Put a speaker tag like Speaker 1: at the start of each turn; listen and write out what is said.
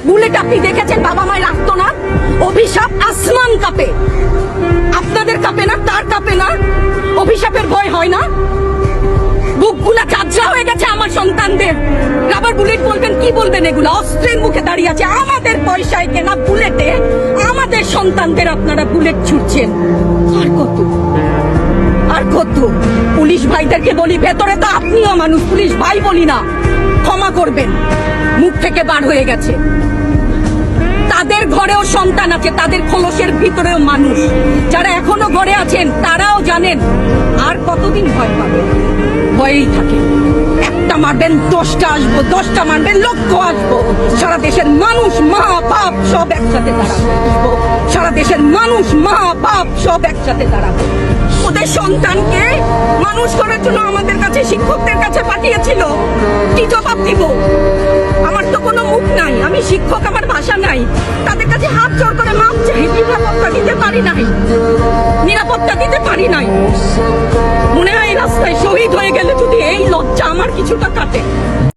Speaker 1: Bullet আপনি দেখেছেন বাবা মায়ের রাখতো না? অভিশাপ আসমান কাঁপে, আপনাদের কাঁপে না? তার কাঁপে না? অভিশাপের ভয় হয় না? বুকগুলা ঝাঁঝরা হয়ে গেছে আমার সন্তানদের। রাবার বুলেট বলবেন, কি বলবেন? এগুলো অস্ত্রের মুখে দাঁড়িয়ে আছে, আমাদের পয়সায় কেনা বুলেটে আমাদের সন্তানদের আপনারা বুলেট ছুটছেন। আর কত আর কত? পুলিশ ভাইদেরকে বলি, ভেতরে তো আপনিও মানুষ, পুলিশ ভাই বলি না, ক্ষমা করবেন, মুখ থেকে বার হয়ে গেছে। তাদের ঘরেও সন্তান আছে, তাদের খোলসের ভিতরেও মানুষ। যারা এখনো ঘরে আছেন তারাও জানেন আর কতদিন ভয় পাবে। ভয়েই থাকে, একটা মারবেন 10টা আসবো, 10টা মারবেন লক্ষ আসবো। সারা দেশের মানুষ মা বাপ সব একসাথে দাঁড়াবো, সারা দেশের মানুষ মা বাপ সব একসাথে দাঁড়াবো। ওদের সন্তানকে মানুষ করার জন্য আমাদের কাছে, শিক্ষকদের কাছে পাঠিয়েছিল। কি জবাব দিব? আমার তো কোনো মুখ নাই, আমি শিক্ষক, আমার ভাষা নাই। তাদের কাছে হাত জোড় করে মাপ চাই, নিরাপত্তা দিতে পারি নাই, নিরাপত্তা দিতে পারি নাই। মনে হয় রাস্তায় শহীদ হয়ে গেলে যদি এই লজ্জা আমার কিছুটা কাটে।